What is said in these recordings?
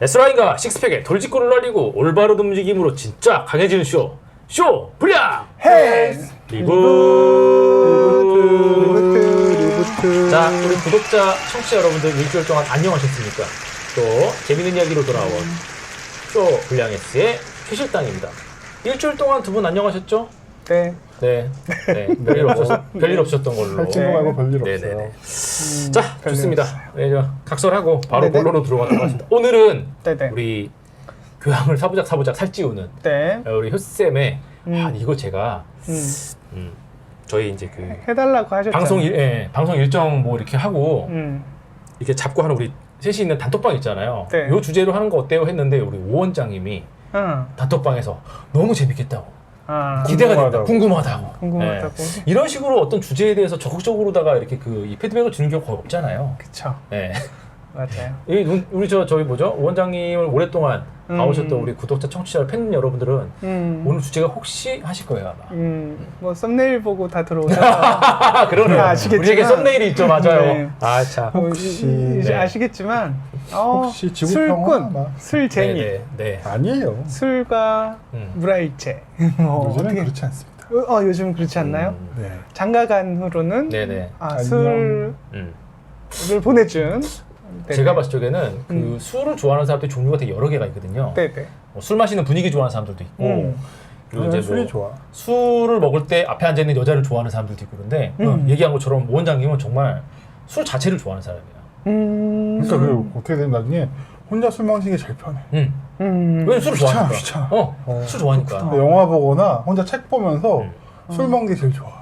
S라인과 식스팩에 돌직구를 날리고 올바른 움직임으로 진짜 강해지는 쇼 불량 헬스 리부트. 리부트. 자, 우리 구독자, 청취자 여러분들 일주일 동안 안녕하셨습니까? 또 재밌는 이야기로 돌아온 쇼 불량S의 최 실장입니다. 일주일 동안 두 분 안녕하셨죠? 네. 네. 별일 없었던 걸로. 할증도 말고 별일 네네네. 없어요. 자, 좋습니다. 네, 각설하고 바로 네네. 본론으로 들어가도록 하겠습니다. 오늘은 네네. 우리 교양을 사부작 살찌우는 네. 우리 효쌤의 이거 제가 저희 이제 그 해달라고 하셨잖아요. 방송 일정 뭐 이렇게 하고 이렇게 잡고 하는 우리 셋이 있는 단톡방 있잖아요. 네. 요 주제로 하는 거 어때요? 했는데 우리 오 원장님이 단톡방에서 너무 재밌겠다고 기대가 된다. 궁금하다고. 궁금하다고. 네. 이런 식으로 어떤 주제에 대해서 적극적으로다가 이렇게 그 이 피드백을 주는 경우가 거의 없잖아요. 그쵸. 네. 맞아요. 우리 저희 뭐죠? 오 원장님을 오랫동안 봐오셨던 우리 구독자, 청취자, 팬 여러분들은 오늘 주제가 혹시 하실 거예요 아마. 뭐 썸네일 보고 다 들어오셔서 그러네요. 아시겠지만 우리에게 썸네일이 있죠, 맞아요. 네. 아 참. 혹시 이제 네. 아시겠지만 혹시 술꾼, 술쟁이, 네. 아니에요. 술과 물화일체. 요즘은 그렇지 않습니다. 요즘 그렇지 않나요? 네. 장가간 후로는 네네. 술을 보내준. 네네. 제가 봤을 적에는 그 술을 좋아하는 사람들이 종류가 되게 여러 개가 있거든요. 네네. 술 마시는 분위기 좋아하는 사람들도 있고, 그리고 이제 술이 뭐 좋아. 술을 먹을 때 앞에 앉아 있는 여자를 좋아하는 사람들도 있고 그런데 얘기한 것처럼 오 원장님은 정말 술 자체를 좋아하는 사람이에요. 그러니까 그 어떻게 되면 나중에 혼자 술 마시는 게 제일 편해. 왜냐면 술을 좋아하니까. 귀찮아. 술 좋아하니까. 영화 보거나 혼자 책 보면서 술 먹는 게 제일 좋아.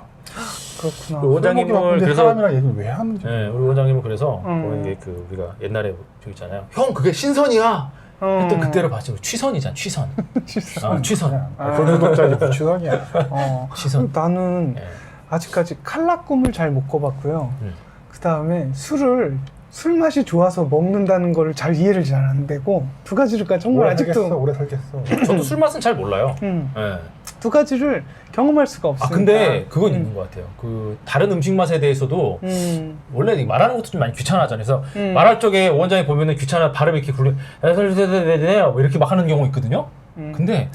그렇구나. 그 원장님을 근데 그래서 사람이랑 얘기를 왜 하는지. 네, 우리 원장님은 그래서 그런 게 그 우리가 옛날에 저기 있잖아요. 형 그게 신선이야. 했던 그때를 봤죠. 취선이잖아. 취선. 취선. 그런 구독자지 취선이야. 취선. 나는 네. 아직까지 칼라꿈을 잘 못 꿔봤고요. 그 다음에 술 맛이 좋아서 먹는다는 걸 잘 이해를 잘 안 되고 두 가지를 정말 아직도 오래 살겠어. 저도 술 맛은 잘 몰라요. 네. 두 가지를 경험할 수가 없으니까. 근데 그건 있는 것 같아요. 그 다른 음식 맛에 대해서도 원래 말하는 것도 좀 많이 귀찮아하잖아요. 그래서 말할 적에 원장이 보면은 귀찮아 발음이 이렇게 굴려 뭐 이렇게 막 하는 경우 있거든요. 근데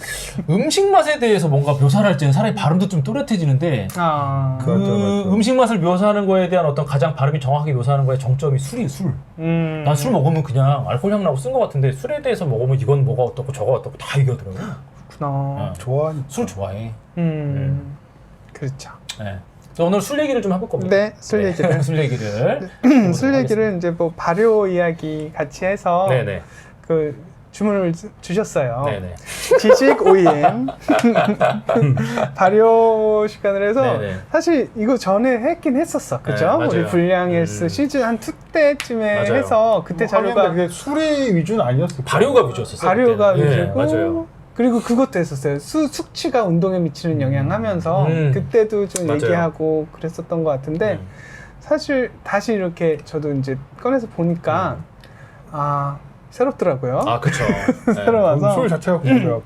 음식 맛에 대해서 뭔가 묘사를 할 때는 사람이 발음도 좀 또렷해지는데 그 맞아. 음식 맛을 묘사하는 거에 대한 어떤 가장 발음이 정확하게 묘사하는 거에 정점이 술이 술. 난 술 먹으면 그냥 알코올 향 나고 쓴 것 같은데 술에 대해서 먹으면 이건 뭐가 어떻고 저거 어떻고 다 얘기하더라고요. 그렇구나. 좋아하니까. 술 좋아해. 그렇죠. 네. 그래서 오늘 술 얘기를 좀 해볼 겁니다. 네, 술 얘기를. 술 얘기를. 술 얘기를 이제 뭐 발효 이야기 같이 해서 네네. 그 주문을 주셨어요. 네네. 지식 OEM 발효 시간을 해서 네네. 사실 이거 전에 했긴 했었어. 그죠? 네, 맞아요. 우리 불량헬스 시즌 한 2 때쯤에 맞아요. 해서 그때 자료가 그게 술의 위주는 아니었을 거야. 발효가 위주였었어요. 발효가 그때는. 예, 위주고 맞아요. 그리고 그것도 했었어요. 숙취가 운동에 미치는 영향 하면서 그때도 좀 맞아요. 얘기하고 그랬었던 것 같은데 사실 다시 이렇게 저도 이제 꺼내서 보니까 새롭더라고요. 아, 그쵸. 새로 와서. 술 자체가 궁금해갖고.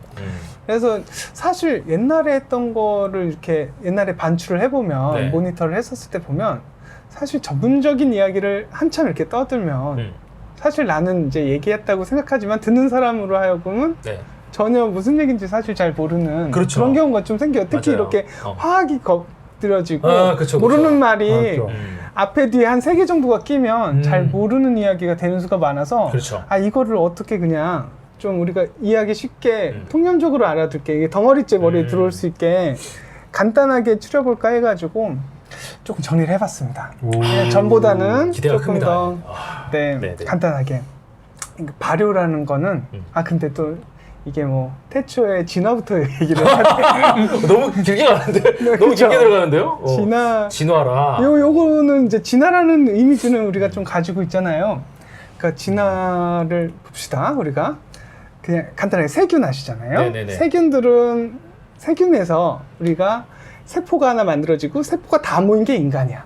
그래서 사실 옛날에 했던 거를 이렇게 옛날에 반출을 해보면 네. 모니터를 했었을 때 보면 사실 전문적인 이야기를 한참 이렇게 떠들면 사실 나는 이제 얘기했다고 생각하지만 듣는 사람으로 하여금은 네. 전혀 무슨 얘기인지 사실 잘 모르는 그렇죠. 그런 경우가 좀 생겨요. 특히 맞아요. 이렇게 화학이 겉들여지고 그쵸. 모르는 말이 맞죠. 앞에 뒤에 한 3개 정도가 끼면 잘 모르는 이야기가 되는 수가 많아서 그렇죠. 이거를 어떻게 그냥 좀 우리가 이해하기 쉽게 통념적으로 알아듣게 이게 덩어리째 머리에 들어올 수 있게 간단하게 추려볼까 해가지고 조금 정리를 해봤습니다. 네, 전보다는 기대가 조금 큽니다. 더 네네. 간단하게 발효라는 거는 근데 또 이게 뭐 태초의 진화부터 얘기를 하는데 너무 길게 가는데? 너무 그쵸? 길게 들어가는데요? 진화라. 요거는 이제 진화라는 이미지는 우리가 좀 가지고 있잖아요. 그러니까 진화를 봅시다. 우리가 그냥 간단하게 세균 아시잖아요. 네네네. 세균에서 우리가 세포가 하나 만들어지고 세포가 다 모인 게 인간이야.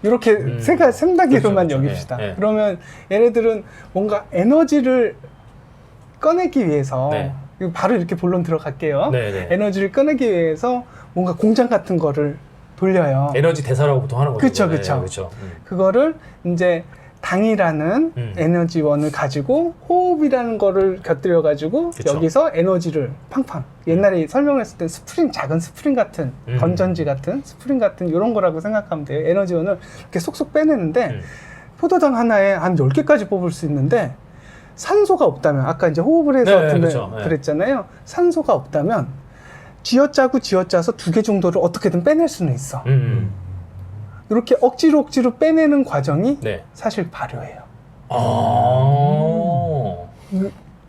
이렇게 세 단계로만 그렇죠. 여깁시다. 네. 그러면 얘네들은 뭔가 에너지를 꺼내기 위해서 이거 바로 이렇게 본론 들어갈게요. 네네. 에너지를 꺼내기 위해서 뭔가 공장 같은 거를 돌려요. 에너지 대사라고 보통 하는 거죠. 그쵸. 네, 그쵸. 그거를 이제 당이라는 에너지원을 가지고 호흡이라는 거를 곁들여 가지고 그쵸. 여기서 에너지를 팡팡 옛날에 설명을 했을 때 스프링 작은 스프링 같은 건전지 같은 스프링 같은 이런 거라고 생각하면 돼요. 에너지원을 이렇게 쏙쏙 빼내는데 포도당 하나에 한 10개까지 뽑을 수 있는데 산소가 없다면 아까 이제 호흡을 해서 네, 그렇죠. 네. 그랬잖아요. 산소가 없다면 쥐어짜고 쥐어짜서 2개 정도를 어떻게든 빼낼 수는 있어. 이렇게 억지로 빼내는 과정이 네. 사실 발효예요. 아.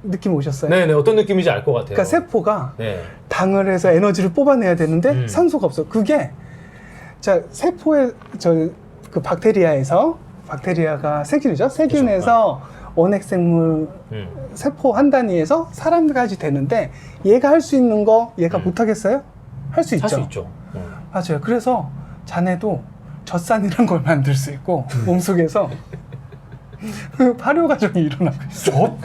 느낌 오셨어요? 네네, 어떤 느낌인지 알 것 같아요. 그러니까 세포가 네. 당을 해서 에너지를 뽑아내야 되는데 산소가 없어. 그게 자 세포의 그 박테리아가 세균이죠. 세균에서 원핵생물 세포 한 단위에서 사람까지 되는데 얘가 할 수 있는 거 얘가 못 하겠어요? 할 수 있죠. 할 수 있죠. 맞아요. 그래서 자네도 젖산이란 걸 만들 수 있고 몸속에서 그 발효 과정이 일어나고 있어.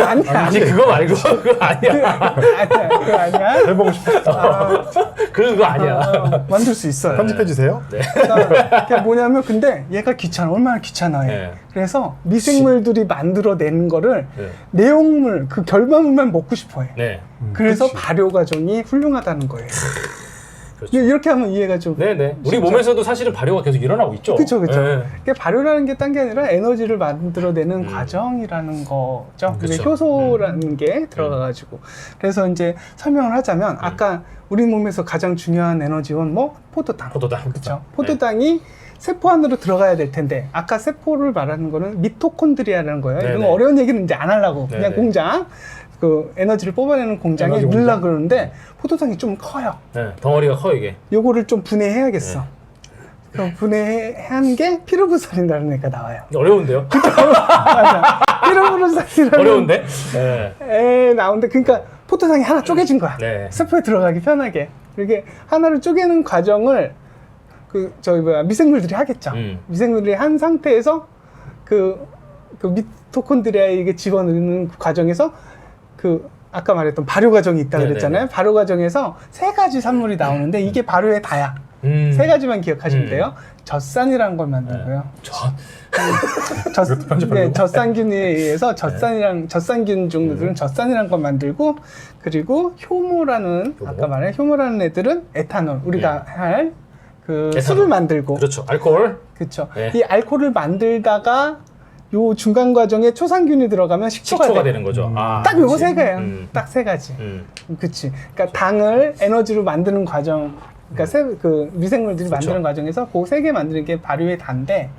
아니야. 아니 그거 말고 그거 아니야. 아니야. 그거 아니야. 해보고 싶었어. 그거 아니야. 만들 수 있어요. 편집해 주세요. 네. 그러니까 그게 뭐냐면 근데 얘가 귀찮아. 얼마나 귀찮아해. 네. 그래서 미생물들이 만들어내는 거를 네. 내용물, 그 결과물만 먹고 싶어 해. 네. 그래서 그치. 발효 과정이 훌륭하다는 거예요. 그렇죠. 이렇게 하면 이해가 좀. 네네. 우리 진짜. 몸에서도 사실은 발효가 계속 일어나고 있죠. 그쵸. 네. 그게 발효라는 게 딴 게 아니라 에너지를 만들어내는 과정이라는 거죠. 그게 그쵸. 효소라는 게 들어가가지고. 그래서 이제 설명을 하자면 아까 우리 몸에서 가장 중요한 에너지원 포도당. 포도당. 그렇죠. 포도당이 세포 안으로 들어가야 될 텐데 아까 세포를 말하는 거는 미토콘드리아라는 거예요. 이런 네네. 어려운 얘기는 이제 안 하려고 그냥 네네. 공장 그 에너지를 뽑아내는 공장에 에너지 공장. 넣으려고 그러는데 포도당이 좀 커요. 네. 덩어리가 커 이게. 요거를 좀 분해해야겠어. 그럼 분해한 게 피루부산이라는 애가 나와요. 어려운데요? 맞아. 피루부산이라는 어려운데? 네. 애 나오는데 그러니까 포도당이 하나 쪼개진 거야. 네. 세포에 들어가기 편하게. 이렇게 하나를 쪼개는 과정을 미생물들이 하겠죠. 미생물들이 한 상태에서 그 미토콘드리아에 이게 집어넣는 과정에서 아까 말했던 발효 과정이 있다고 네네네. 그랬잖아요. 발효 과정에서 3가지 산물이 나오는데 이게 발효의 다야. 3가지만 기억하시면 돼요. 젖산이라는 걸 만들고요. 젖산균에 의해서 젖산균 종류들은 젖산이라는 걸 만들고 그리고 효모라는 아까 말한 효모라는 애들은 에탄올 우리가 할 그 에탄올. 술을 만들고 그렇죠. 알코올. 그렇죠. 네. 이 알코올을 만들다가 요 중간 과정에 초산균이 들어가면 식초가 되는 거죠. 아, 딱 요거 그치. 3개예요. 딱 3가지. 음. 그치. 그러니까 당을 에너지로 만드는 과정, 그러니까 그 미생물들이 그쵸. 만드는 과정에서 그 3개 만드는 게 발효의 단데,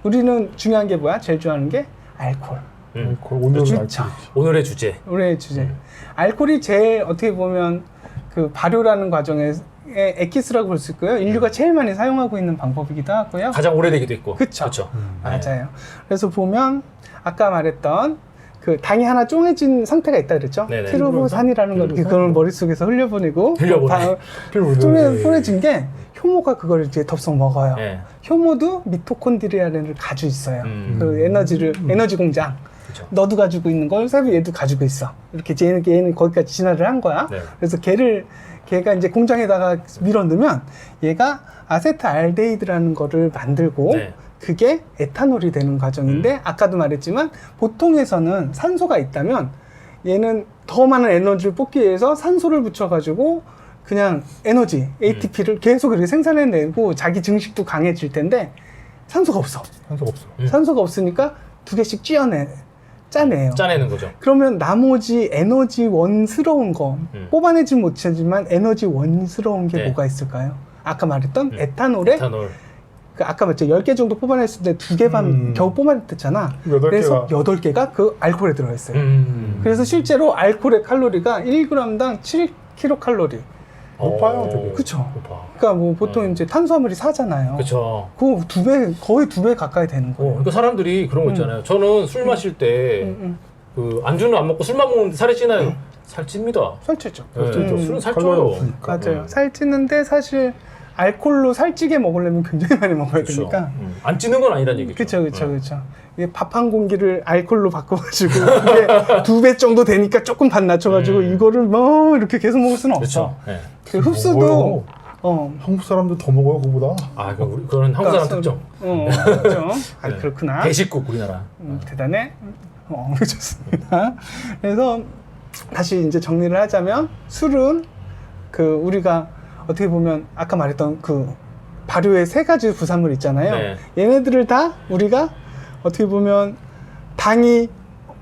우리는 중요한 게 뭐야? 제일 중요한 게 알코올. 오늘은 그렇죠. 알코올. 오늘의 주제. 우리의 주제. 알코올이 제일 어떻게 보면 그 발효라는 과정에 엑기스라고 볼 수 있고요. 인류가 제일 많이 사용하고 있는 방법이기도 하고요. 가장 오래되기도 했고. 그쵸. 그렇죠. 맞아요. 그래서 보면 아까 말했던 그 당이 하나 쪼개진 상태가 있다 그랬죠. 네네. 피루부산이라는 걸 그걸 머릿속에서 흘려보내고 흘려보내. 쪼개진 게 효모가 그걸 이제 덥석 먹어요. 네. 효모도 미토콘드리아를 가지고 있어요. 음. 그 에너지 공장. 그쵸. 너도 가지고 있는 걸 얘도 가지고 있어. 이렇게 얘는 거기까지 진화를 한 거야. 네. 그래서 걔가 이제 공장에다가 밀어 넣으면 얘가 아세트알데히드라는 거를 만들고 네. 그게 에탄올이 되는 과정인데 아까도 말했지만 보통에서는 산소가 있다면 얘는 더 많은 에너지를 뽑기 위해서 산소를 붙여가지고 그냥 에너지 ATP를 계속 이렇게 생산해내고 자기 증식도 강해질 텐데 산소가 없어. 한속 없어. 산소가 없으니까 2개씩 짜내요. 짜내는 거죠. 그러면 나머지 에너지원스러운 거 뽑아내지 못하지만 에너지원스러운 게 네. 뭐가 있을까요? 아까 말했던 에탄올에 에탄올. 그 아까 맞죠? 10개 정도 뽑아냈을 때 2개만 겨우 뽑아냈잖아. 8개가. 그래서 8개가 그 알코올에 들어있어요. 그래서 실제로 알코올의 칼로리가 1g당 7kcal. 높아요, 되게. 그쵸. 높아. 그러니까 뭐 보통 이제 탄수화물이 사잖아요. 그렇죠. 그거 2배, 거의 2배 가까이 되는 거예요. 그러니까 사람들이 그런 거 있잖아요. 저는 술 마실 때 그 안주는 안 먹고 술만 먹는데 살이 찌나요? 살찝니다. 살찌죠. 네. 술은 칼로리가 살쪄요. 없으니까. 맞아요. 살찌는데 사실 알코올로 살찌게 먹으려면 굉장히 많이 먹어야 그렇죠. 되니까. 안 찌는 건 아니란 얘기죠. 그렇죠. 이게 밥 한 공기를 알코올로 바꿔가지고 그게 2배 정도 되니까 조금 반 낮춰가지고 이거를 뭐 이렇게 계속 먹을 수는 없어. 그렇죠. 네. 그 흡수도 뭐요? 한국 사람들 더 먹어요, 그거보다. 아, 그건 한국 사람 특정. 그렇죠. 아, 네. 그렇구나. 대식국 우리나라. 대단해. 좋습니다. 그래서 다시 이제 정리를 하자면 술은 그 우리가 어떻게 보면 아까 말했던 그 발효의 3가지 부산물 있잖아요. 네. 얘네들을 다 우리가 어떻게 보면 당이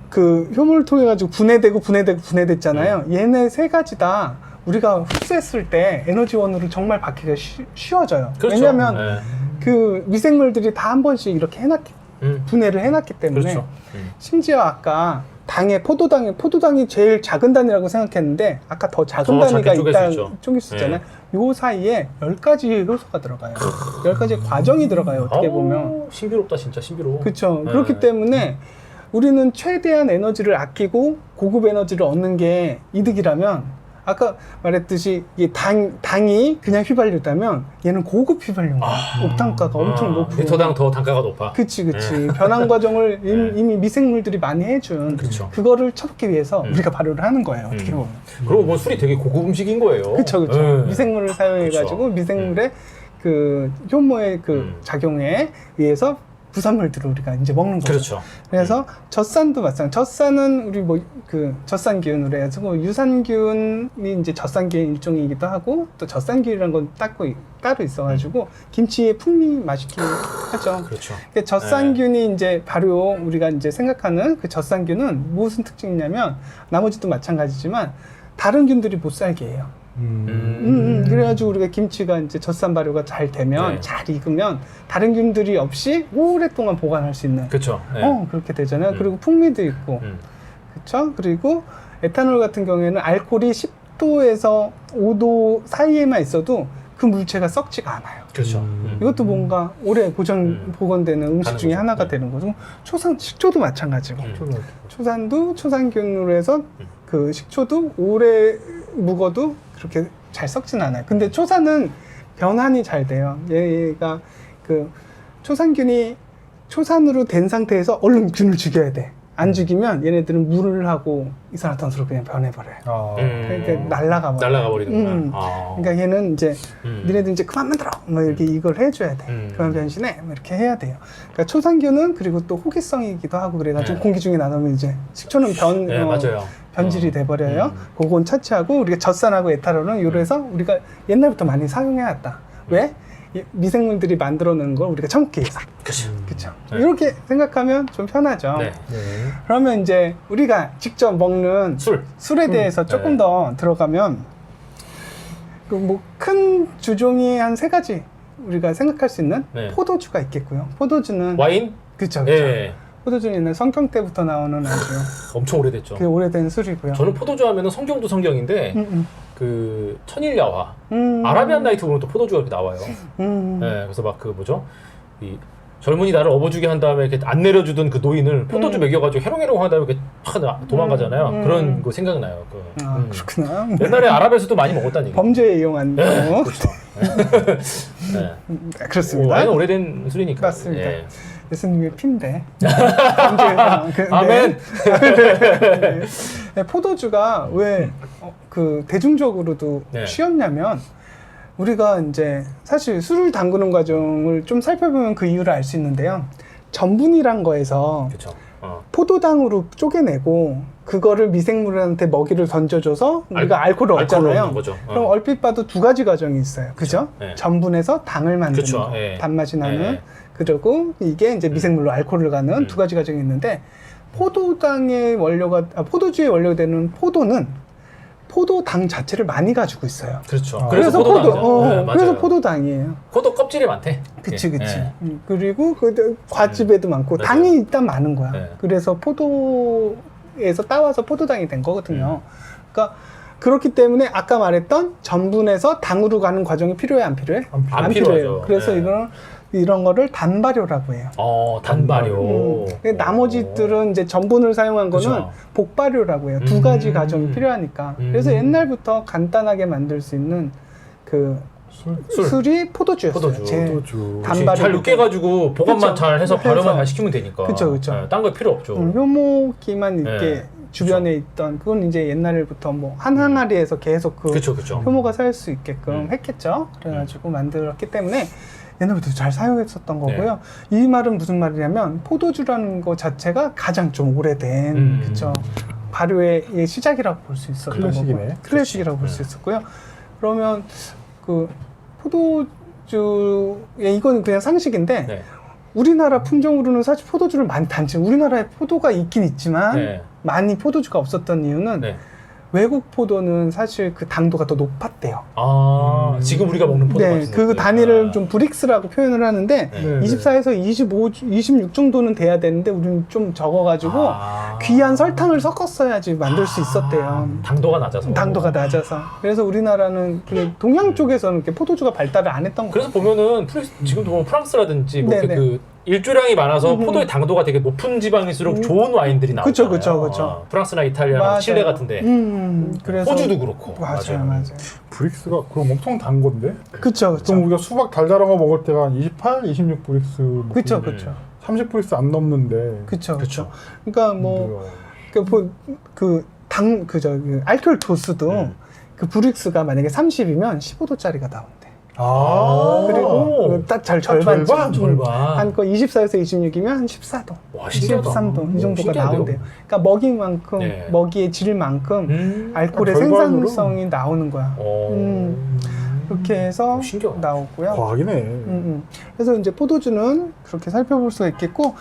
그 효모를 통해 가지고 분해됐잖아요. 얘네 3가지 다 우리가 흡수했을 때 에너지원으로 정말 받기가 쉬워져요. 그렇죠. 왜냐하면 네. 그 미생물들이 다 한 번씩 이렇게 분해를 해놨기 때문에. 그렇죠. 심지어 아까 포도당이 제일 작은 단위라고 생각했는데 아까 더 작은 더 단위가 작게 있다 쪼갤 수 있었잖아요. 요 사이에 10가지 효소가 들어가요. 10가지 과정이 들어가요. 어떻게 보면. 신비롭다, 진짜 신비로워. 그렇죠. 네. 그렇기 때문에 우리는 최대한 에너지를 아끼고 고급 에너지를 얻는 게 이득이라면 아까 말했듯이 이게 당이 그냥 휘발유다면 얘는 고급 휘발유인 거야. 옥탄가가 엄청 높고. 리터당 더 단가가 높아. 그치. 변환 과정을 이미 미생물들이 많이 해준 그렇죠. 그거를 쳐먹기 위해서 우리가 발효를 하는 거예요. 어떻게 보면. 그리고 뭐 술이 되게 고급 음식인 거예요. 그쵸. 네. 미생물을 사용해가지고 그쵸. 미생물의 그 효모의 그 작용에 의해서 부산물들을 우리가 이제 먹는 거죠. 그렇죠. 그래서 젖산도 마찬가지. 젖산은 우리 뭐 그 젖산균으로 해서 유산균이 이제 젖산균 일종이기도 하고 또 젖산균이라는 건 따로 있어가지고 김치의 풍미 맛있게 하죠. 그렇죠. 그러니까 젖산균이 이제 발효 우리가 이제 생각하는 그 젖산균은 무슨 특징이냐면 나머지도 마찬가지지만 다른 균들이 못 살게 해요. 그래가지고 우리가 김치가 이제 젖산 발효가 잘 되면 네. 잘 익으면 다른 균들이 없이 오랫동안 보관할 수 있는 그렇죠. 네. 그렇게 되잖아요. 그리고 풍미도 있고 그렇죠. 그리고 에탄올 같은 경우에는 알코올이 10도에서 5도 사이에만 있어도 그 물체가 썩지가 않아요. 그렇죠. 이것도 뭔가 오래 보관되는 음식 중에 거죠. 하나가 네. 되는 거죠. 식초도 마찬가지고 초산도 초산균으로 해서 그 식초도 오래 묵어도 그렇게 잘 썩진 않아요. 근데 초산은 변환이 잘 돼요. 얘가 그 초산으로 된 상태에서 얼른 균을 죽여야 돼. 안 죽이면 얘네들은 물을 하고 이산화탄소로 그냥 변해버려요. 그러니까 날아가 버리는구나. 그러니까 얘는 이제 니네들 이제 그만 만들어 뭐 이렇게 이걸 해줘야 돼. 그만 변신해 뭐 이렇게 해야 돼요. 그러니까 초산균은 그리고 또 호기성이기도 하고 그래가지고 공기 중에 나누면 이제 식초는 맞아요. 변질이 돼버려요. 그건 차치하고 우리가 젖산하고 에탄올은 요래서 우리가 옛날부터 많이 사용해왔다. 왜? 이 미생물들이 만들어내는 걸 우리가 처먹기 위해서. 그렇죠. 네. 이렇게 생각하면 좀 편하죠. 네. 그러면 이제 우리가 직접 먹는 술에 대해서 조금 더 들어가면 그 뭐 큰 주종이 한 3가지 우리가 생각할 수 있는 포도주가 있겠고요. 포도주는 와인? 그렇죠. 네. 포도주는 옛날 성경 때부터 나오는 아주 엄청 오래됐죠. 그 오래된 술이고요. 저는 포도주 하면은 성경도 성경인데 그 천일야화, 아라비안 나이트 보면 또 포도주가 이렇게 나와요. 네, 그래서 막 그 뭐죠? 이 젊은이 나를 업어주게 한 다음에 이렇게 안 내려주던 그 노인을 포도주 먹여가지고 해롱해롱 하다 이렇게 탁 도망가잖아요. 그런 거 생각나요. 그렇구나. 옛날에 아랍에서도 많이 먹었다는 얘기. 범죄에 이용한 거. 그렇죠. 그렇습니다. 와인은 오래된 술이니까. 맞습니다. 예. 예수님의 피인데. 아멘. 네, 포도주가 왜 그 대중적으로도 쉬웠냐면 우리가 이제 사실 술을 담그는 과정을 좀 살펴보면 그 이유를 알 수 있는데요. 전분이란 거에서 그렇죠. 포도당으로 쪼개내고 그거를 미생물한테 먹이를 던져줘서 우리가 알코올을 얻잖아요. 그럼 얼핏 봐도 2가지 과정이 있어요. 그죠? 네. 전분에서 당을 만드는 거, 단맛이 나는. 그리고 이게 이제 미생물로 알코올을 가는 2가지 과정이 있는데 포도주의 원료가 되는 포도는 포도당 자체를 많이 가지고 있어요. 그렇죠. 그래서 그래서 포도당이에요. 포도 껍질이 많대. 그치. 그리고 그 과즙에도 많고 당이 일단 많은 거야. 그래서 포도에서 따와서 포도당이 된 거거든요. 그러니까 그렇기 때문에 아까 말했던 전분에서 당으로 가는 과정이 필요해, 안 필요해? 안 필요해요. 그래서 이런 거를 단발효라고 해요. 단발효. 나머지들은 이제 전분을 사용한 거는 복발효라고 해요. 2가지 과정이 필요하니까. 그래서 옛날부터 간단하게 만들 수 있는 그 술이 포도주였어요. 포도주. 단발효. 잘 으깨가지고 보관만 잘 해서 발효만 잘 시키면 되니까. 그쵸. 딴 거 필요 없죠. 효모기만 이렇게 주변에 있던 그건 이제 옛날부터 뭐 한 항아리에서 계속 그 그쵸. 효모가 살 수 있게끔 했겠죠. 그래가지고 만들었기 때문에 옛날부터 잘 사용했었던 거고요. 이 말은 무슨 말이냐면 포도주라는 것 자체가 가장 좀 오래된 그쵸 발효의 시작이라고 볼 수 있었던 클래식이네. 거고 클래식이라고 볼 수 있었고요. 그러면 그 포도주에 이건 그냥 상식인데 네. 우리나라 품종으로는 사실 포도주를 많이 단지 우리나라에 포도가 있긴 있지만 네. 많이 포도주가 없었던 이유는 네. 외국 포도는 사실 그 당도가 더 높았대요. 아, 지금 우리가 먹는 포도 네, 같은 그 것들. 단위를 좀 브릭스라고 표현을 하는데 네. 24에서 25, 26 정도는 돼야 되는데 우리는 좀 적어가지고 아. 귀한 설탕을 섞었어야지 만들 수 있었대요. 당도가 낮아서. 당도가 낮아서. 그래서 우리나라는 그 동양 쪽에서는 이렇게 포도주가 발달을 안 했던 그래서 거예요. 보면은 지금도 보면 프랑스라든지 뭐 네네. 그 일조량이 많아서 포도의 당도가 되게 높은 지방일수록 좋은 와인들이 나오잖아요. 그쵸. 프랑스나 이탈리아, 맞아요. 칠레 같은데. 그래서 호주도 그렇고. 맞아요. 브릭스가 그럼 엄청 단 건데? 그쵸. 보통 우리가 수박 달달한 거 먹을 때가 한 28, 26 브릭스 먹고 그쵸. 30 브릭스 안 넘는데 그쵸. 그러니까 뭐 그 알코올 도수도 그 브릭스가 만약에 30이면 15도짜리가 나온대. 그리고 딱 절반. 한 거 24에서 26이면 한 14도. 와, 신기하다. 13도 이 정도가 신기한데요? 나온대요. 그러니까 먹이만큼 네. 먹이의 질만큼 알코올의 절반으로? 생산성이 나오는 거야. 그렇게 해서 신기하다. 나오고요. 과학이네. 그래서 이제 포도주는 그렇게 살펴볼 수가 있겠고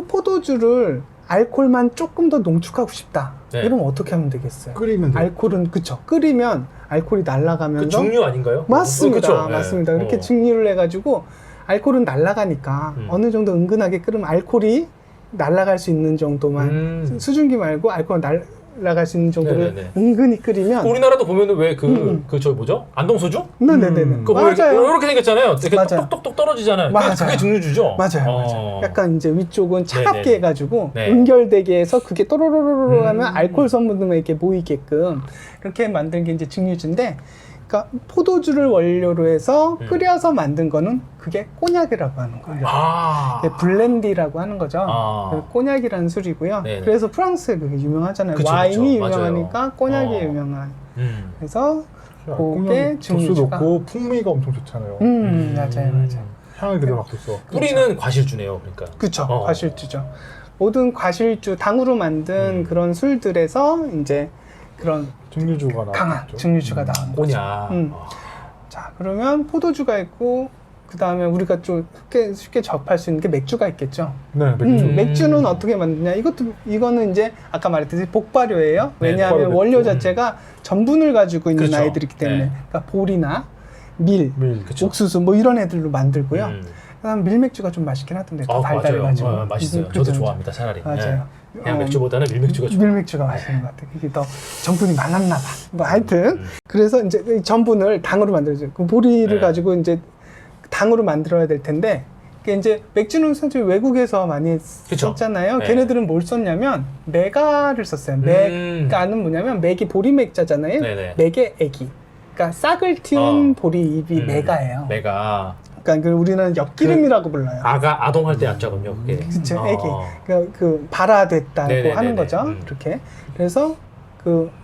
포도주를 알코올만 조금 더 농축하고 싶다. 네. 이러면 어떻게 하면 되겠어요? 끓이면 돼. 알코올은 끓이면 알코올이 날아가면서 그 중류 아닌가요? 맞습니다. 그쵸? 맞습니다. 네. 그렇게 증류를 해가지고 알코올은 날아가니까 어느 정도 은근하게 끓으면 알코올이 날아갈 수 있는 정도만 수증기 말고 알코올 날아갈 수 있는 정도를 네네네. 은근히 끓이면 우리나라도 보면은 왜 저 뭐죠? 안동소주? 네네네. 그거 맞아요. 이렇게 생겼잖아요. 되게 맞아요. 똑똑똑 떨어지잖아요. 맞아요. 그게 증류주죠? 맞아요. 약간 이제 위쪽은 차갑게 네네. 해가지고 네. 응결되게 해서 그게 또로로로로 하면 알코올 성분들만 이렇게 모이게끔 그렇게 만든 게 이제 증류주인데, 그러니까 포도주를 원료로 해서 끓여서 만든 거는 그게 꼬냑이라고 하는 거예요. 그게 블렌디라고 하는 거죠. 그 꼬냑이라는 술이고요. 네네. 그래서 프랑스에 그게 유명하잖아요. 그쵸, 와인이 그쵸. 유명하니까 맞아요. 꼬냑이 유명한. 그래서 그게 도수 증류주가. 높고 풍미가 엄청 좋잖아요. 맞아요. 향을 그대로 갖고 있어. 뿌리는 과실주네요, 그러니까. 그쵸. 과실주죠. 모든 과실주, 당으로 만든 그런 술들에서 이제 그런 증류주가 나왔죠. 강한 증류주가 나오는 거죠. 꼬냑. 자, 그러면 포도주가 있고, 그 다음에 우리가 좀 쉽게 접할 수 있는 게 맥주가 있겠죠. 네, 맥주. 맥주는 어떻게 만드냐? 이거는 이제 아까 말했듯이 복발효예요. 왜냐하면 복발효 원료 맥주. 자체가 전분을 가지고 있는 그렇죠. 아이들이기 때문에. 네. 그러니까 보리나 밀, 그쵸. 옥수수 뭐 이런 애들로 만들고요. 그다음 밀맥주가 좀 맛있긴 하던데 더 맞아요. 달달해가지고. 맛있어요. 저도 그죠, 좋아합니다, 차라리. 맞아요. 네. 그냥 맥주보다는 밀맥주가 좋아요. 밀맥주가 맛있는 것 같아요. 그게 더 전분이 많았나 봐. 뭐 하여튼 그래서 이제 이 전분을 당으로 만들어줘요. 그 보리를 네. 가지고 이제 당으로 만들어야 될 텐데, 그게 이제 맥주는 사실 외국에서 많이 그쵸. 썼잖아요. 네. 걔네들은 뭘 썼냐면 메가를 썼어요. 메가는 뭐냐면 맥이 보리맥자잖아요. 네네. 맥의 애기. 그러니까 싹을 틔운 보리잎이 메가예요. 메가. 그러니까 우리는 엿기름이라고 불러요. 아동할 때 약자군요, 그게. 그쵸, 애기. 그 발화됐다고 네네네네. 하는 거죠. 이렇게. 그래서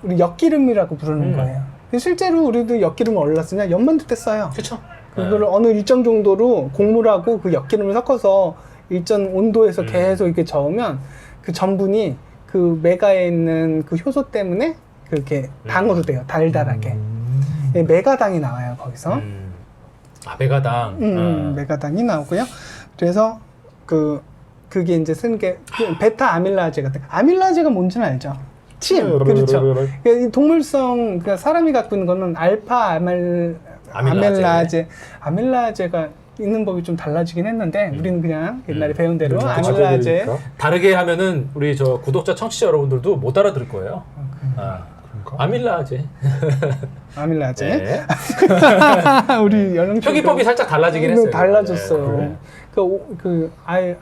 우리 엿기름이라고 부르는 거예요. 실제로 우리도 엿기름을 어디다 쓰냐? 엿 만들 때 써요. 그쵸. 그거를 어느 일정 정도로 곡물하고 그 엿기름을 섞어서 일정 온도에서 계속 이렇게 저으면 그 전분이 그 메가에 있는 그 효소 때문에 그렇게 당으로 돼요. 달달하게. 예, 메가당이 나와요, 거기서. 메가당. 메가당이 나오고요. 그래서 그게 이제 쓰는 게 베타 아밀라제 같은. 아밀라제가 뭔지는 알죠? 침. 그렇죠. 이 동물성, 그러니까 사람이 갖고 있는 거는 알파 아밀라제. 아밀라제가 있는 법이 좀 달라지긴 했는데 우리는 그냥 옛날에 배운 대로 아밀라제. 다르게 하면은 우리 저 구독자, 청취자 여러분들도 못 알아들을 거예요. 아밀라제. 아밀라제. 네. 우리 연령 표기법이 살짝 달라지긴 했어요. 달라졌어요. 네.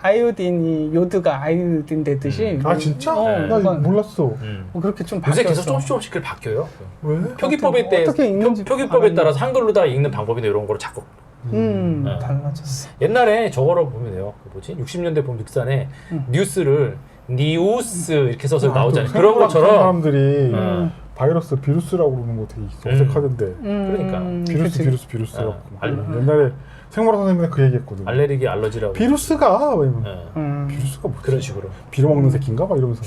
아이오딘이 요드가 아이오딘 되듯이. 아 진짜? 네. 나 이거 몰랐어. 그렇게 좀 요새 바뀌었어. 계속 조금씩 그게 바뀌어요. 왜? 표기법에 때 어떻게 읽는지 표기법에 따라서 한글로다 읽는 방법이나 이런 거로 자꾸. 달라졌어. 옛날에 저거로 보면 돼요. 그 뭐지? 60년대 보면 늑산에 뉴스를 니우스 이렇게 써서 나오잖아요. 또 그런 생각 것처럼 사람들이 음. 바이러스 비루스라고 그러는 거 되게 어색하던데. 그러니까. 비루스. 어. 옛날에 생물학 선생님이 그 얘기했거든. 알레르기 알러지라고. 비루스가 막 이러면 예. 비루스가 뭐 그런 식으로. 비료 먹는 새끼인가 막 이러면서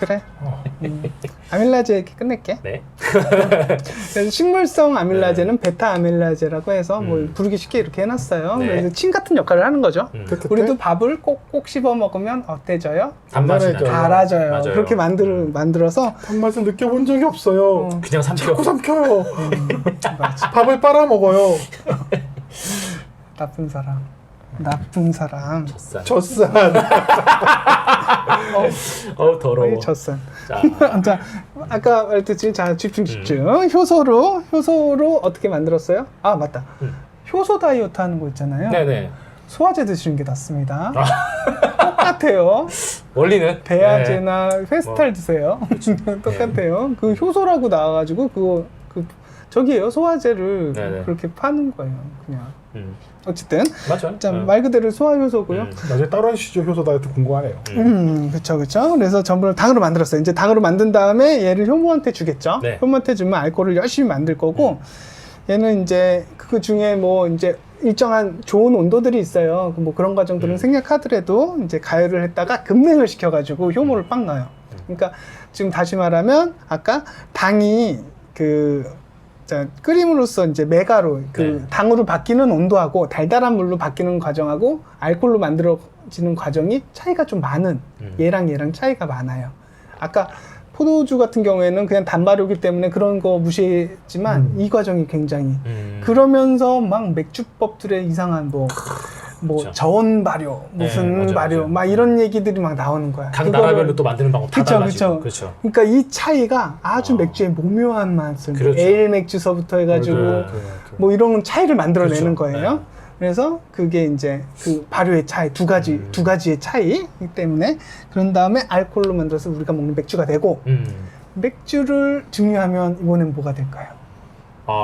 그래. 아밀라제 이렇게 끝낼게. 네. 그래서 식물성 아밀라제는 베타 아밀라제라고 해서 뭐 부르기 쉽게 이렇게 해놨어요. 네. 그래서 침 같은 역할을 하는 거죠. 테테테? 우리도 밥을 꼭꼭 씹어 먹으면 어때져요? 단맛이 단단해져요. 나요. 달아져요. 맞아요. 그렇게 만들어서 단맛은 느껴본 적이 없어요. 그냥 삼켜. 자꾸 삼켜요. 맞아. 밥을 빨아 먹어요. 나쁜 사람. 나쁜 사람. 젖산. 젖산. 더러워. 거의 젖산. 자, 자, 아까 말했듯이 자 집중. 효소로 어떻게 만들었어요? 아 맞다. 효소 다이어트 하는 거 있잖아요. 네네. 소화제 드시는 게 낫습니다. 똑같아요. 원리는 배아제나 네. 페스탈 드세요. 똑같아요. 그 효소라고 나와가지고 저기에요 소화제를 네네. 그렇게 파는 거예요. 그냥 네. 어쨌든 맞죠. 자, 말 그대로 소화 효소고요. 나중에 따로 하시죠. 효소 다이어트 궁금하네요. 그쵸. 그래서 전분을 당으로 만들었어요. 이제 당으로 만든 다음에 얘를 효모한테 주겠죠. 네. 효모한테 주면 알코올을 열심히 만들 거고, 얘는 이제 그 중에 뭐 이제 일정한 좋은 온도들이 있어요. 뭐 그런 과정들은 생략하더라도 이제 가열을 했다가 급냉을 시켜가지고 효모를 빡 넣어요. 그러니까 지금 다시 말하면 아까 당이 끓임으로써 이제 메가로 네. 당으로 바뀌는 온도하고 달달한 물로 바뀌는 과정하고 알코올로 만들어지는 과정이 차이가 좀 많은 얘랑 차이가 많아요. 아까 포도주 같은 경우에는 그냥 단발효기 때문에 그런 거 무시했지만 이 과정이 굉장히 그러면서 막 맥주법들의 이상한 뭐 그렇죠. 저온 발효 무슨 네, 맞아요. 발효 막 이런 얘기들이 막 나오는 거야. 각 그거를- 나라별로 또 만드는 방법 다 그쵸, 달라지고. 그쵸. 그렇죠. 그러니까 이 차이가 아주 맥주의 모묘한 맛을 그렇죠. 에일 맥주서부터 해가지고 맞아요. 뭐 이런 차이를 만들어내는 그렇죠. 거예요. 네. 그래서 그게 이제 그 발효의 차이 두 가지의 차이이기 때문에 그런 다음에 알코올로 만들어서 우리가 먹는 맥주가 되고 맥주를 증류하면 이번엔 뭐가 될까요?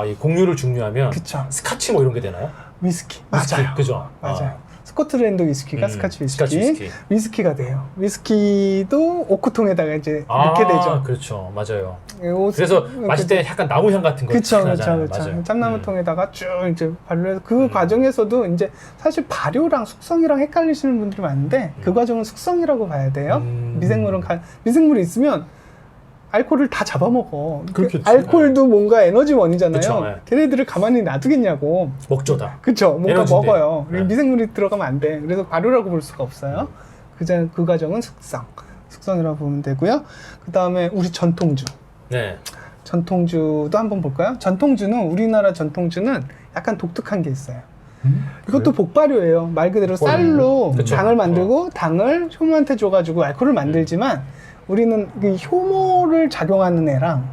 이 공유를 중요하면 그쵸. 스카치 뭐 이런 게 되나요? 위스키. 위스키, 맞아요. 그죠? 맞아요. 스코틀랜드 위스키가 스카치 위스키. 스카치 위스키. 위스키가 돼요. 위스키도 오크통에다가 이제 넣게 되죠. 그렇죠. 맞아요. 요- 그래서 마실 때 약간 나무향 같은 거 그쵸. 나잖아요. 맞아요. 짬나무통에다가 쭉 이제 발효해서 그 과정에서도 이제 사실 발효랑 숙성이랑 헷갈리시는 분들이 많은데 그 과정은 숙성이라고 봐야 돼요. 미생물이 있으면 알코올을 다 잡아먹어. 그렇겠지. 알코올도 뭔가 에너지원이잖아요. 그쵸, 네. 걔네들을 가만히 놔두겠냐고. 목조다. 그쵸. 뭔가 에너지인데. 먹어요. 네. 미생물이 들어가면 안 돼. 그래서 발효라고 볼 수가 없어요. 그 과정은 숙성이라고 보면 되고요. 그 다음에 우리 전통주. 네. 전통주도 한번 볼까요? 우리나라 전통주는 약간 독특한 게 있어요. 이것도 복발효예요. 말 그대로 쌀로 그쵸. 당을 만들고 당을 효모한테 줘가지고 알코올을 만들지만 우리는 그 효모를 작용하는 애랑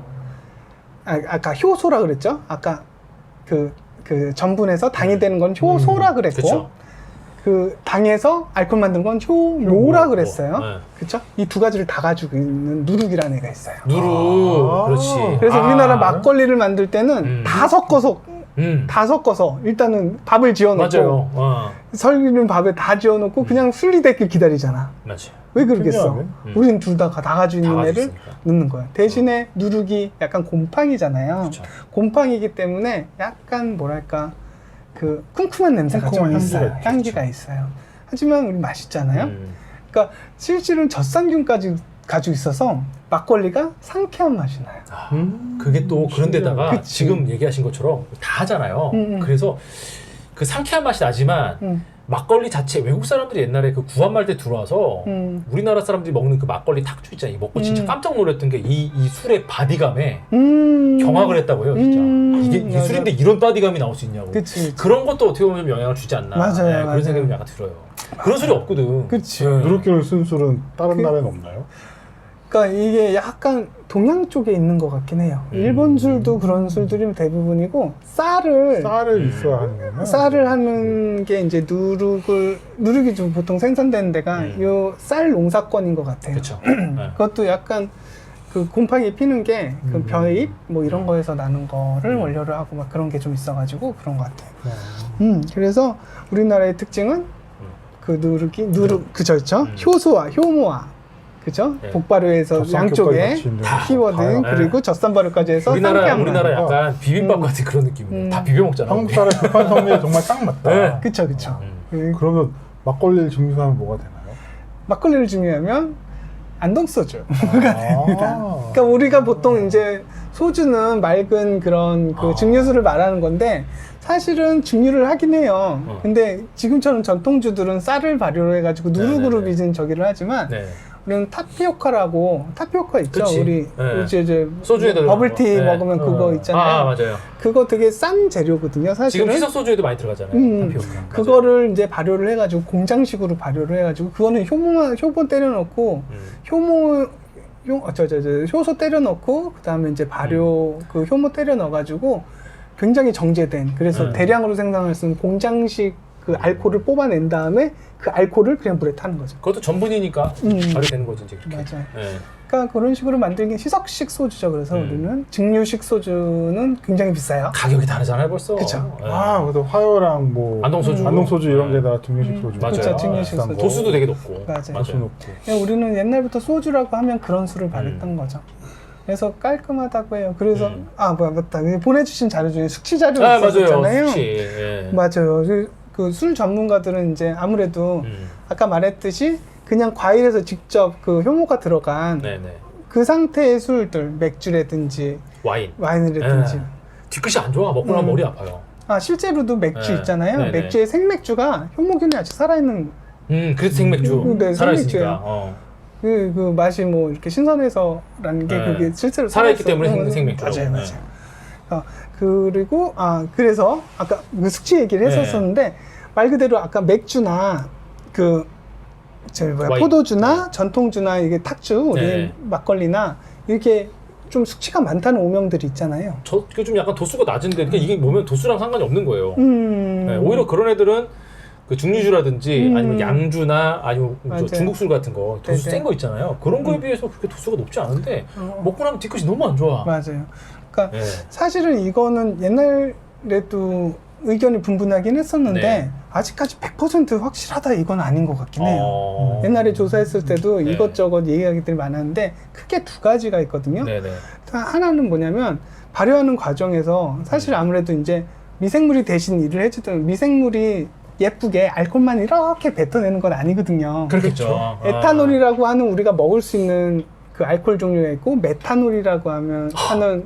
아까 효소라 그랬죠? 아까 그 전분에서 당이 되는 건 효소라 그랬고 그쵸. 그 당에서 알코올 만든 건 효모라 그랬어요. 네. 그쵸? 이 두 가지를 다 가지고 있는 누룩이라는 애가 있어요. 누루. 그렇지. 그래서 우리나라 막걸리를 만들 때는 다 섞어서 일단은 밥을 지어놓고 맞아요. 설기는 밥에 다 지어놓고 그냥 순리되길 기다리잖아. 맞아요. 왜 그러겠어? 특이하네. 우리는 둘 다 가지고 있는 다 애를 가지고 있으니까. 넣는 거야. 대신에 누룩이 약간 곰팡이잖아요. 그쵸. 곰팡이기 때문에 약간 뭐랄까 그 쿰쿰한 냄새가 좀 쿰쿰한 있어요. 향기가 향기가 있어요. 하지만 우리 맛있잖아요. 그러니까 실질은 젖산균까지 가지고 있어서 막걸리가 상쾌한 맛이 나요. 그게 또 그런데다가 그치. 지금 얘기하신 것처럼 다 하잖아요. 그래서 그 상쾌한 맛이 나지만 막걸리 자체 외국 사람들이 옛날에 그 구한말 때 들어와서 우리나라 사람들이 먹는 그 막걸리 탁주 있잖아요. 먹고 진짜 깜짝 놀랐던 게 이 술의 바디감에 경악을 했다고 해요. 진짜 이게 맞아. 술인데 이런 바디감이 나올 수 있냐고. 그치. 그런 것도 어떻게 보면 영향을 주지 않나. 맞아요, 네, 맞아요. 그런 생각이 약간 들어요. 그런 술이 없거든. 그치. 네. 누룩기를 쓴 술은 다른 나라에는 없나요? 그러니까 이게 약간 동양 쪽에 있는 것 같긴 해요. 일본 술도 그런 술들이 대부분이고 쌀을 있어야 하는 거예요. 쌀을 하는 게 이제 누룩이 좀 보통 생산되는 데가 요 쌀 농사권인 것 같아요. 그렇죠. 그것도 약간 그 곰팡이 피는 게 그 벼잎 뭐 이런 거에서 나는 거를 원료로 하고 막 그런 게 좀 있어가지고 그런 것 같아요. 그래서 우리나라의 특징은 그 누룩 그죠 있죠? 효소와 효모와 그죠? 네. 복발효에서 젖산 양쪽에 겹까지 같이 있는 거. 키워드 다요. 그리고 젖산 발효까지 해서 우리나라 상쾌한 맛. 약간 비빔밥 같은 그런 느낌이에요. 다 비벼 먹잖아. 한국 사람 급한 성미에 정말 딱 맞다. 네. 그쵸 그쵸. 그러면 막걸리를 증류하면 뭐가 되나요? 막걸리를 중요하면 안동소주. 아. 그러니까 우리가 보통 이제 소주는 맑은 그런 그 증류수를 말하는 건데 사실은 증류를 하긴 해요. 근데 지금처럼 전통주들은 쌀을 발효를 해가지고 누룩으로 네네네. 빚은 저기를 하지만 네. 우리는 타피오카라고 타피오카 있죠. 그치. 우리 네. 이제 소주에다 버블티 넣은 거. 네. 먹으면 그거 있잖아요. 맞아요. 그거 되게 싼 재료거든요. 사실은. 지금 희석 소주에도 많이 들어가잖아요. 타피오카. 맞아요. 그거를 이제 발효를 해가지고 공장식으로 발효를 해가지고 그거는 효모 때려넣고 효소 때려넣고 그 다음에 이제 발효 그 효모 때려 넣어가지고 굉장히 정제된 그래서 대량으로 생산할 수 있는 공장식 그 알코올을 뽑아낸 다음에 그 알코올을 그냥 물에 타는 거죠. 그것도 전분이니까 바로 되는 거지 이제 그렇게. 맞아요. 네. 그러니까 그런 식으로 만들긴 희석식 소주죠. 그래서 우리는 증류식 소주는 굉장히 비싸요. 가격이 다르잖아요 벌써. 그쵸. 네. 그래도 화요랑 뭐 안동소주. 안동소주 이런 게 다 증류식 소주. 맞아요. 그쵸, 증류식 비싼 소주. 거. 도수도 되게 높고. 맞아요. 도수 높고. 그냥 우리는 옛날부터 소주라고 하면 그런 술을 바랬던 거죠. 그래서 깔끔하다고 해요. 그래서 맞다. 보내주신 자료 중에 숙취 자료가 맞아요. 있었잖아요. 숙취. 예. 맞아요. 그 술 전문가들은 이제 아무래도 아까 말했듯이 그냥 과일에서 직접 그 효모가 들어간 네네. 그 상태의 술들, 맥주라든지 와인. 와인이라든지. 예. 뒤끝이 안 좋아. 먹고 나면 머리 아파요. 실제로도 맥주 네. 있잖아요. 네네. 맥주의 생맥주가 효모균이 아직 살아있는 그래서 생맥주. 네, 살아있으니까. 생맥주예요. 그 맛이 뭐 이렇게 신선해서라는 게 네. 그게 실제로 살아있기 때문에 살아있어요. 생맥주. 맞아요, 네. 맞아요. 그리고 그래서 아까 그 숙취 얘기를 네. 했었었는데 말 그대로 아까 맥주나 와인. 포도주나 전통주나 이게 탁주 우리 네. 막걸리나 이렇게 좀 숙취가 많다는 오명들이 있잖아요. 그게 좀 약간 도수가 낮은데 그러니까 이게 뭐면 도수랑 상관이 없는 거예요. 네, 오히려 그런 애들은 그 중류주라든지 아니면 양주나 아니면 맞아요. 중국술 같은 거 도수 네네. 센 거 있잖아요. 그런 거에 비해서 그렇게 도수가 높지 않은데 먹고 나면 뒤끝이 너무 안 좋아. 맞아요. 그러니까 네. 사실은 이거는 옛날에도 의견이 분분하긴 했었는데 네. 아직까지 100% 확실하다 이건 아닌 것 같긴 해요. 어. 옛날에 조사했을 때도 네. 이것저것 얘기하기들이 많았는데 크게 두 가지가 있거든요. 네네. 하나는 뭐냐면 발효하는 과정에서 사실 아무래도 이제 미생물이 대신 일을 해주던 미생물이 예쁘게 알코올만 이렇게 뱉어내는 건 아니거든요. 그렇겠죠. 에탄올이라고 하는 우리가 먹을 수 있는 그 알코올 종류가 있고 메탄올이라고 하는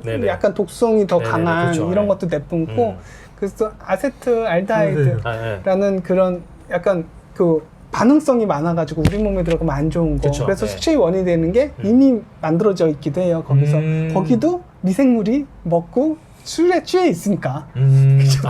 네네. 약간 독성이 더 네네네, 강한 그렇죠. 이런 네. 것도 내뿜고 그래서 아세트알데하이드라는 네. 그런 약간 그 반응성이 많아가지고 우리 몸에 들어가면 안 좋은 거. 그쵸, 그래서 네. 숙취의 원인이 되는 게 이미 만들어져 있기도 해요. 거기서 거기도 미생물이 먹고 술에 취해 있으니까. 그렇죠.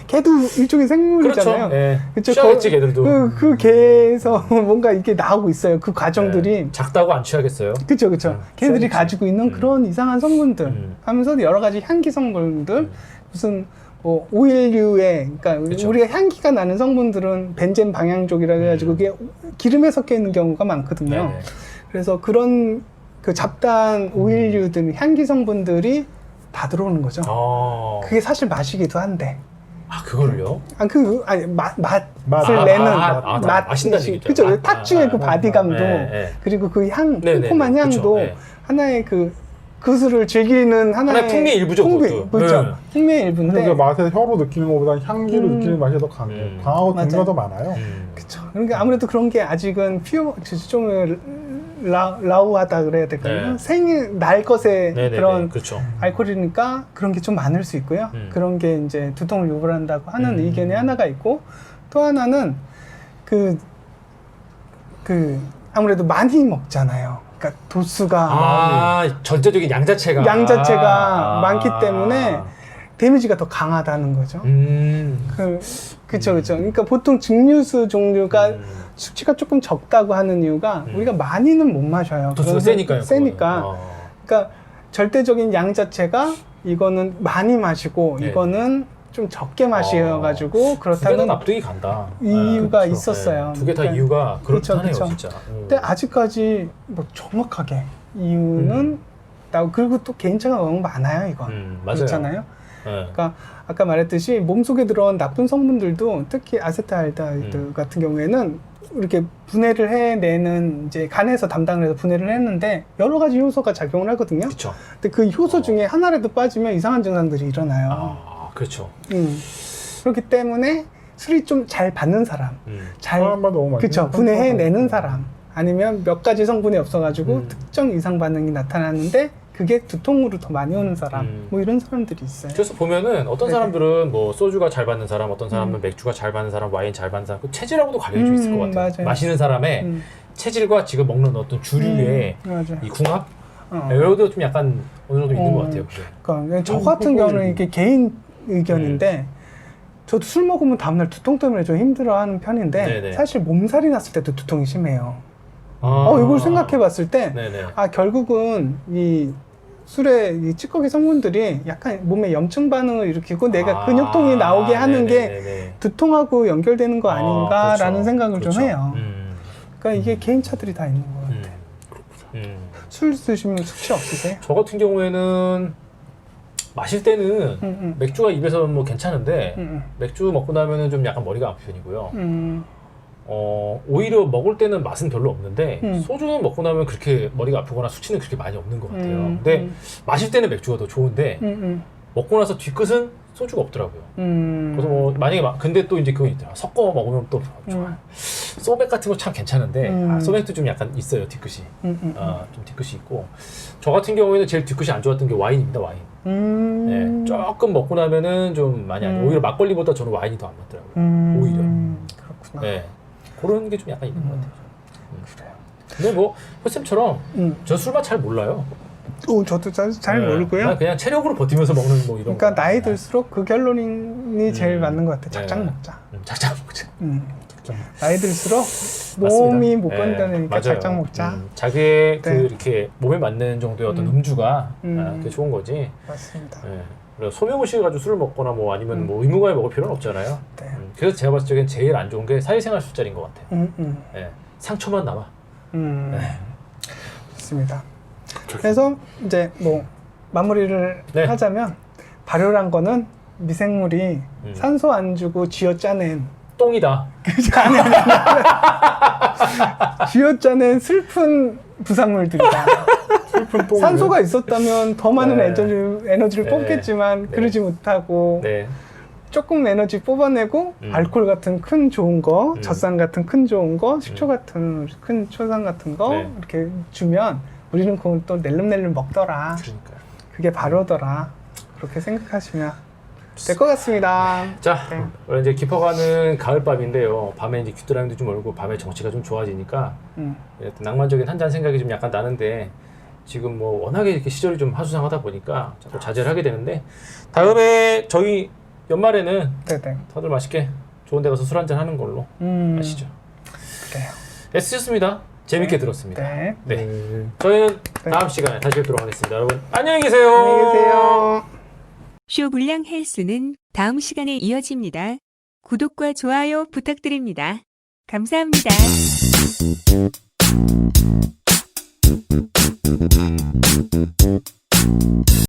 걔도 일종의 생물이잖아요. 그렇죠. 네. 그쵸? 취하겠지, 걔들도. 그 개에서 뭔가 이게 나오고 있어요. 그 과정들이. 네. 작다고 안 취하겠어요? 그쵸. 걔들이 취하겠지. 가지고 있는 그런 이상한 성분들 하면서 여러 가지 향기 성분들 무슨 뭐 오일류의 그러니까 그쵸. 우리가 향기가 나는 성분들은 벤젠 방향족이라 해가지고 그게 기름에 섞여 있는 경우가 많거든요. 네네. 그래서 그런 그 잡다한 오일류들 향기 성분들이 다 들어오는 거죠. 그게 사실 맛이기도 한데. 그걸요? 맛을 내는 마신다는 얘기죠. 그죠? 탁주의 그 바디감도 네. 그리고 그 향, 네네네. 콤콤한 향도 그쵸. 네. 하나의 그 술을 즐기는 하나의 풍미의 일부죠, 그것도. 그렇죠. 네. 풍미의 일부인데. 그러니까 맛을 혀로 느끼는 것보다 향기로 느끼는 맛이 더 강하고 맞아요. 등가 더 많아요. 그렇죠. 그러니까 아무래도 그런 게 아직은 좀 라우하다 그래야 될까요? 네. 생일 날 것의 네네네. 그런 그렇죠. 알코올이니까 그런 게 좀 많을 수 있고요. 그런 게 이제 두통을 유발한다고 하는 의견이 하나가 있고 또 하나는 아무래도 많이 먹잖아요. 그러니까 도수가 전체적인 양 자체가 많기 때문에 데미지가 더 강하다는 거죠. 그쵸. 그러니까 보통 증류수 종류가 수치가 조금 적다고 하는 이유가 우리가 많이는 못 마셔요. 도수가 세니까요. 세니까. 그러니까 절대적인 양 자체가 이거는 많이 마시고 네. 이거는 좀 적게 마셔가지고 두 개는 그렇다는 납득이 간다. 이유가 그렇죠. 있었어요. 두 개 다 그러니까 이유가 그렇다네요, 그쵸. 진짜. 근데 아직까지 뭐 정확하게 이유는 그리고 또 개인차가 너무 많아요, 이건. 맞아요. 그렇잖아요. 그러니까 아까 말했듯이 몸속에 들어온 나쁜 성분들도 특히 아세트알데히드 같은 경우에는 이렇게 분해를 해내는 이제 간에서 담당을 해서 분해를 했는데 여러 가지 효소가 작용을 하거든요. 그렇죠. 근데 그 효소 중에 하나라도 빠지면 이상한 증상들이 일어나요. 아, 그렇죠. 그렇기 때문에 술이 좀 잘 받는 사람, 잘 사람마다 너무 많이 그쵸 분해해내는 사람, 아니면 몇 가지 성분이 없어가지고 특정 이상 반응이 나타나는데 그게 두통으로 더 많이 오는 사람, 뭐 이런 사람들이 있어요. 그래서 보면은 어떤 네네. 사람들은 뭐 소주가 잘 받는 사람, 어떤 사람은 맥주가 잘 받는 사람, 와인 잘 받는 사람, 그 체질하고도 관련이 좀 있을 것 같아요. 맞아요. 마시는 사람의 체질과 지금 먹는 어떤 주류의 맞아요. 이 궁합, 이것도 좀 약간 어느 정도 있는 것 같아요. 그게. 그러니까 저 같은 경우는 이게 개인 의견인데 저도 술 먹으면 다음날 두통 때문에 좀 힘들어하는 편인데 네네. 사실 몸살이 났을 때도 두통이 심해요. 아. 이걸 생각해봤을 때 네네. 결국은 이 술의 이 찌꺼기 성분들이 약간 몸에 염증 반응을 일으키고 내가 근육통이 나오게 하는 게 두통하고 연결되는 거 아닌가라는 그렇죠. 생각을 그렇죠. 좀 해요. 그러니까 이게 개인차들이 다 있는 것 같아요. 술 드시면 숙취 없으세요? 저 같은 경우에는 마실 때는 맥주가 입에서 뭐 괜찮은데 맥주 먹고 나면은 좀 약간 머리가 아픈 편이고요. 오히려 먹을 때는 맛은 별로 없는데 소주는 먹고 나면 그렇게 머리가 아프거나 수치는 그렇게 많이 없는 것 같아요. 근데 마실 때는 맥주가 더 좋은데 먹고 나서 뒤끝은 소주가 없더라고요. 그래서 뭐 만약에 근데 또 이제 그거 있더라. 섞어 먹으면 또 좋아요. 소맥 같은 거 참 괜찮은데 소맥도 좀 약간 있어요 뒤끝이. 좀 뒤끝이 있고 저 같은 경우에는 제일 뒤끝이 안 좋았던 게 와인입니다. 와인. 네, 조금 먹고 나면은 좀 많이 안 좋아요. 오히려 막걸리보다 저는 와인이 더 안 맞더라고요. 오히려. 그렇구나. 네. 그런 게 좀 약간 있는 것 같아요. 그래요. 근데 뭐 호쌤처럼 저 술맛 잘 몰라요. 저도 잘 모르고요. 난 그냥 체력으로 버티면서 먹는 뭐 이런. 그러니까 거. 나이 들수록 그 결론이 제일 맞는 것 같아. 작작 네. 먹자. 작작 먹자. 나이 들수록 몸이 못 건드니까 작작 먹자. 자기의 그 네. 이렇게 몸에 맞는 정도의 어떤 음주가 그게 좋은 거지. 맞습니다. 네. 그래서 소명의식을 가지고 술을 먹거나 뭐 아니면 뭐 의무감에 먹을 필요는 없잖아요. 네. 그래서 제가 봤을 적엔 제일 안 좋은 게 사회생활 술자리인 것 같아요. 네. 상처만 남아. 네. 좋습니다. 그래서 이제 뭐 마무리를 네. 하자면 발효란 거는 미생물이 산소 안 주고 쥐어짜낸 똥이다. 쥐어짜낸 슬픈 부산물들이다. 슬픈 똥. 산소가 있었다면 더 많은 네. 에너지를 네. 뽑겠지만 네. 그러지 못하고 네. 조금 에너지 뽑아내고 알코올 같은 큰 좋은 거, 젖산 같은 큰 좋은 거, 식초 같은 큰 초산 같은 거 네. 이렇게 주면 우리는 그걸 또 낼름낼름 먹더라. 그러니까요. 그게 발효더라. 그렇게 생각하시면 될 것 같습니다. 자, 네. 오늘 이제 깊어가는 가을밤인데요. 밤에 이제 귀뚜라미도 좀 얼고 밤에 정치가 좀 좋아지니까 낭만적인 한잔 생각이 좀 약간 나는데 지금 뭐 워낙에 이렇게 시절이 좀 하수상하다 보니까 자꾸 자제를 하게 되는데 다음에 저희 연말에는 네네. 다들 맛있게 좋은 데 가서 술 한잔 하는 걸로 아시죠? 그래요. 애쓰셨습니다. 재밌게 들었습니다. 네. 네. 저희는 다음 시간에 다시 뵙도록 하겠습니다. 여러분 안녕히 계세요. 안녕히 계세요. 쇼불량 헬스는 다음 시간에 이어집니다. 구독과 좋아요 부탁드립니다. 감사합니다.